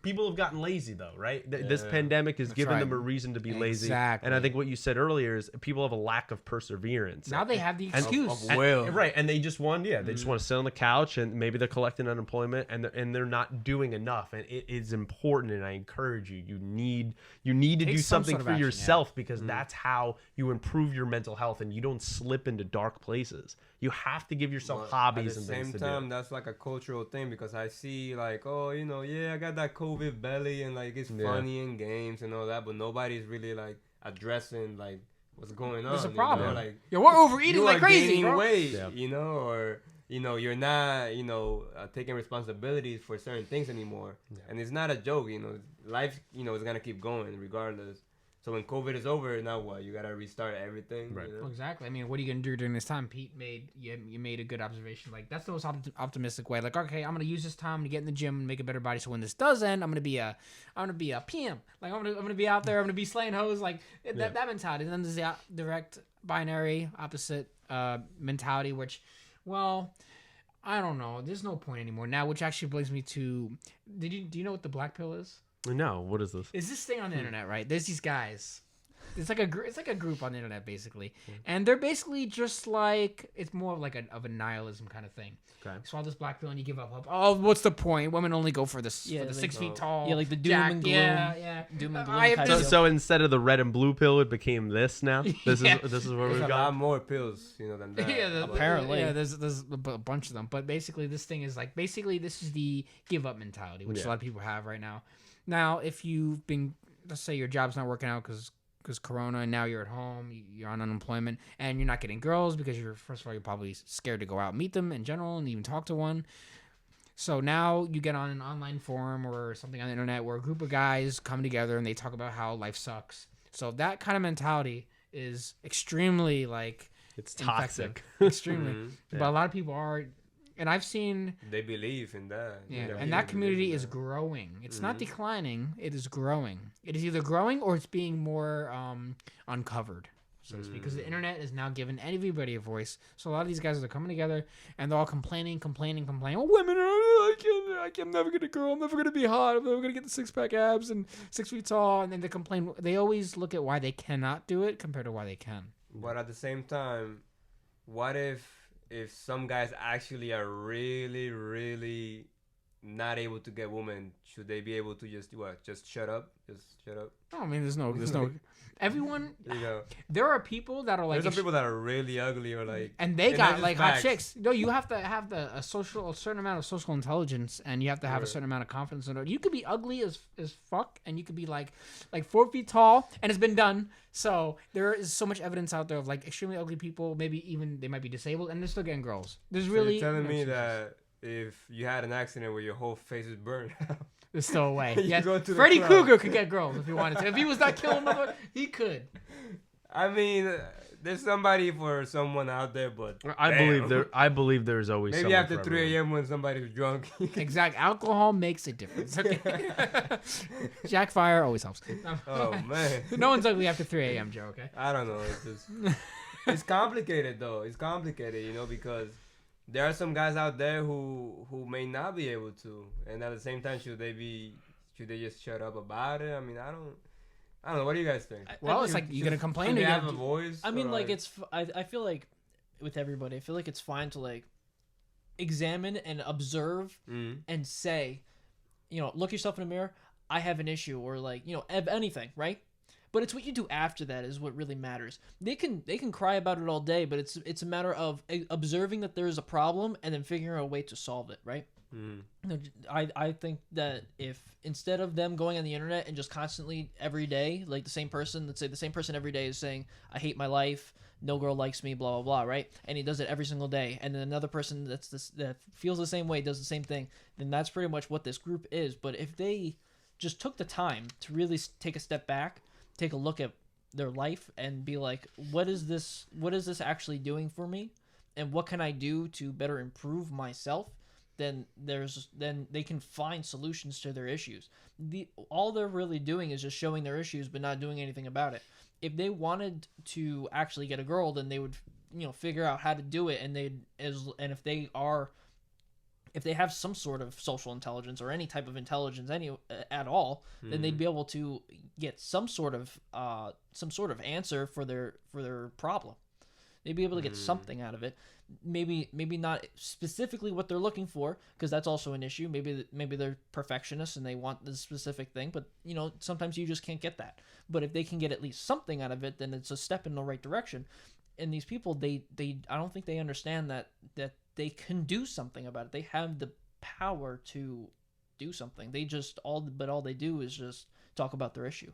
people have gotten lazy though, right? This pandemic has given them a reason to be lazy. And I think what you said earlier is people have a lack of perseverance. Now they have the excuse. Right, and they just want they just want to sit on the couch, and maybe they're collecting unemployment, and they're not doing enough. And it is important, and I encourage you. You need to do something for yourself, because that's how you improve your mental health, and you don't slip into dark places. You have to give yourself hobbies and things to do. At the same time, that's like a cultural thing, because I see like, I got that COVID belly, and like it's funny in games and all that, but nobody's really like addressing like what's going on. There's a problem. Like, we're overeating like crazy, bro. Weight, or you're not taking responsibilities for certain things anymore, and it's not a joke. Life is gonna keep going regardless. So when COVID is over, now what? You gotta restart everything. Right. Well, exactly. I mean, what are you gonna do during this time? Pete you made a good observation. Like, that's the most optimistic way. Like, okay, I'm gonna use this time to get in the gym and make a better body. So when this does end, I'm gonna be a PM. Like, I'm gonna be out there. I'm gonna be slaying hoes. Like that mentality. And then there's the direct binary opposite mentality, which, well, I don't know. There's no point anymore now. Which actually brings me to, do you know what the black pill is? No, what is this? Is this thing on the internet, right? There's these guys. It's like a group on the internet, basically, and they're basically just like, it's more like of a nihilism kind of thing. Okay. So all this black pill and you give up hope. Oh, what's the point? Women only go for the 6 feet tall. Yeah, like the doom and gloom. Yeah. Doom and gloom. So instead of the red and blue pill, it became this now. This is where we've got a lot more pills, than that. Apparently. Yeah, there's a bunch of them. But basically, this thing is like, this is the give up mentality, which a lot of people have right now. Now, if you've been, let's say your job's not working out because Corona, and now you're at home, you're on unemployment, and you're not getting girls because you're probably scared to go out and meet them in general and even talk to one. So now you get on an online forum or something on the internet where a group of guys come together and they talk about how life sucks. So that kind of mentality is extremely, like, it's toxic. Extremely. But a lot of people are. And I've seen... They believe in that. Yeah, and that community is growing. It's not declining. It is growing. It is either growing or it's being more uncovered, so to speak. Because the internet is now giving everybody a voice. So a lot of these guys are coming together, and they're all complaining. Oh, women, I'm never going to grow. I'm never going to be hot. I'm never going to get the six-pack abs and 6 feet tall. And then they complain. They always look at why they cannot do it compared to why they can. But at the same time, what if some guys actually are really, really not able to get women, should they be able to just shut up? Just shut up? No, I mean, there's no. Everyone. There you go. There are people that are like. There's some people that are really ugly or like. And they got like hot chicks. No, you have to have a certain amount of social intelligence, and you have to have a certain amount of confidence in it. You could be ugly as fuck, and you could be like 4 feet tall, and it's been done. So there is so much evidence out there of like extremely ugly people. Maybe even they might be disabled, and they're still getting girls. There's really. You're telling me that if you had an accident where your whole face is burned. There's still a way. Yeah, Freddy Krueger could get girls if he wanted to. If he was not killing them, he could. I mean, there's somebody for someone out there, but I believe there's always maybe after 3 a.m. when somebody's drunk. Exactly, alcohol makes a difference. Okay. Jack Fire always helps. Oh man, no one's ugly after 3 a.m. Joe. Okay. I don't know. It's just it's complicated though. It's complicated, because there are some guys out there who may not be able to, and at the same time, should they just shut up about it? I mean, I don't know. What do you guys think? Well, it's like you're gonna complain. Do they have a voice? I mean, like I feel like with everybody, I feel like it's fine to like examine and observe and say, look yourself in the mirror. I have an issue, or like anything, right? But it's what you do after that is what really matters. They can cry about it all day, but it's a matter of observing that there is a problem and then figuring out a way to solve it, right? I think that if instead of them going on the internet and just constantly every day, like the same person every day is saying, I hate my life, no girl likes me, blah, blah, blah, right? And he does it every single day. And then another person that feels the same way, does the same thing, then that's pretty much what this group is. But if they just took the time to really take a step back, take a look at their life and be like, what is this actually doing for me, and what can I do to better improve myself, then they can find solutions to their issues. All they're really doing is just showing their issues but not doing anything about it. If they wanted to actually get a girl, then they would figure out how to do it, and if they are if they have some sort of social intelligence or any type of intelligence at all, then they'd be able to get some sort of answer for their problem. They'd be able to get something out of it. Maybe not specifically what they're looking for, because that's also an issue. Maybe they're perfectionists and they want this specific thing, but sometimes you just can't get that. But if they can get at least something out of it, then it's a step in the right direction. And these people, I don't think they understand that they can do something about it. They have the power to do something. All they do is just talk about their issue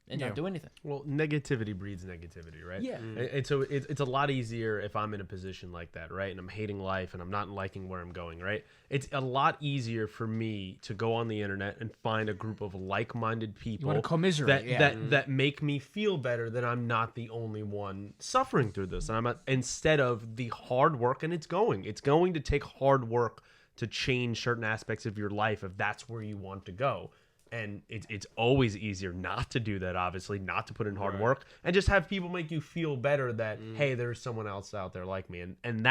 and not do anything. Well, negativity breeds negativity, right? Yeah. And so it's a lot easier if I'm in a position like that, right? And I'm hating life and I'm not liking where I'm going, right? It's a lot easier for me to go on the internet and find a group of like-minded people You want to commiserate, that make me feel better that I'm not the only one suffering through this. And instead of the hard work, and it's going to take hard work to change certain aspects of your life if that's where you want to go. And it's always easier not to do that, obviously, not to put in hard work, and just have people make you feel better that, hey, there's someone else out there like me. And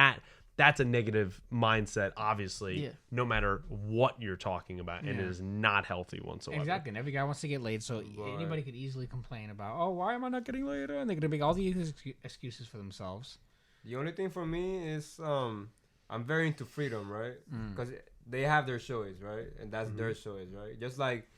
that's a negative mindset, obviously, no matter what you're talking about. And it is not healthy whatsoever. Exactly. And every guy wants to get laid, so anybody could easily complain about, oh, why am I not getting laid? And they're going to make all these excuses for themselves. The only thing for me is I'm very into freedom, right? Because they have their choice, right? And that's their choice, right? Just like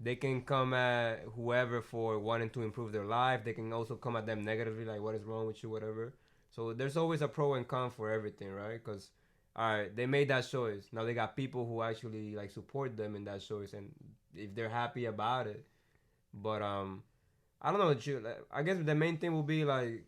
they can come at whoever for wanting to improve their life. They can also come at them negatively, like, what is wrong with you, whatever. So there's always a pro and con for everything, right? Because, all right, they made that choice. Now they got people who actually, like, support them in that choice. And if they're happy about it. But, I don't know. I guess the main thing will be, like,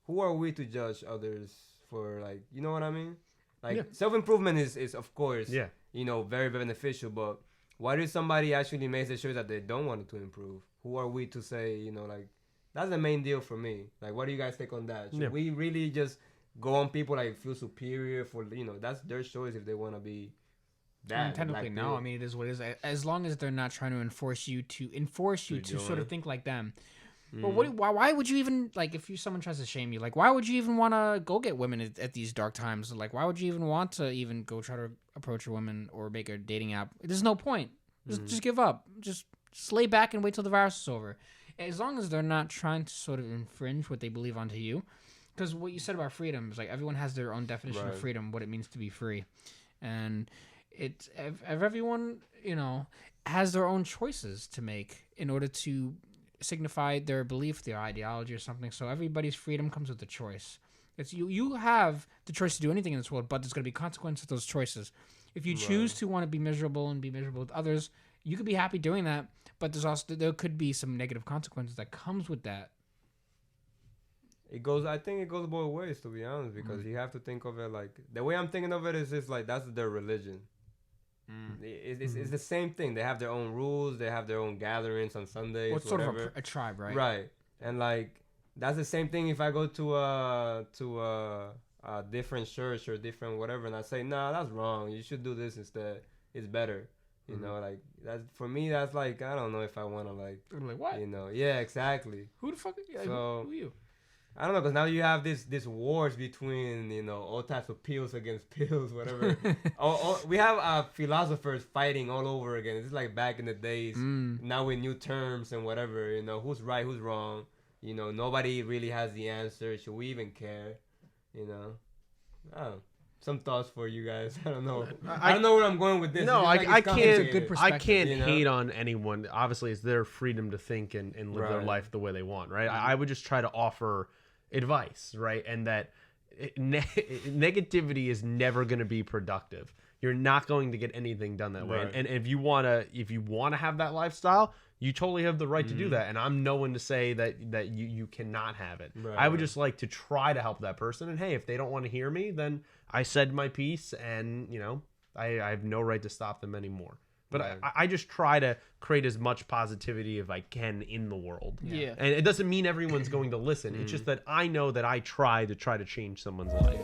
who are we to judge others for, like, you know what I mean? Like, self-improvement is of course, very beneficial. But what if somebody actually makes the choice that they don't want to improve? Who are we to say, like, that's the main deal for me. Like, what do you guys take on that? Should we really just go on people, like, feel superior for, that's their choice if they want to be that? Technically, no. I mean, it is what it is. As long as they're not trying to enforce you to sort of think like them. But why would you even, like, if someone tries to shame you, like, why would you even want to go get women at these dark times? Like, why would you even want to even go try to approach a woman or make a dating app? There's no point. Just give up. Just lay back and wait till the virus is over. As long as they're not trying to sort of infringe what they believe onto you. Because what you said about freedom is, like, everyone has their own definition of freedom, what it means to be free. And if everyone, has their own choices to make in order to signify their belief, their ideology or something. So everybody's freedom comes with a choice. It's you have the choice to do anything in this world, but there's going to be consequences to those choices. If you choose to want to be miserable and be miserable with others, you could be happy doing that, but there could be some negative consequences that comes with that. I think it goes both ways, to be honest, because you have to think of it like, the way I'm thinking of it is just like, that's their religion. It's the same thing. They have their own rules. They have their own gatherings on Sundays. Well, it's sort of a tribe, right? Right, and like that's the same thing. If I go to a different church or different whatever, and I say, nah, that's wrong. You should do this instead. It's better. You know, like that's for me. That's like, I don't know if I want to like what? Yeah, exactly. Who the fuck? Who are you? I don't know, because now you have this wars between, all types of pills against pills, whatever. We have philosophers fighting all over again. It's like back in the days. Now with new terms and whatever, who's right, who's wrong. Nobody really has the answer. Should we even care? I don't know. Some thoughts for you guys. I don't know. I don't know where I'm going with this. No, I can't. Good perspective, I can't hate on anyone. Obviously, it's their freedom to think and live their life the way they want, right? I would just try to offer advice, right? And that negativity is never going to be productive. You're not going to get anything done that way. And if you want to have that lifestyle, you totally have the right to do that. And I'm no one to say that you cannot have it. I would just like to try to help that person. And hey, if they don't want to hear me, then I said my piece, and I have no right to stop them anymore. But I just try to create as much positivity as I can in the world. Yeah. And it doesn't mean everyone's going to listen. It's just that I know that I try to change someone's life.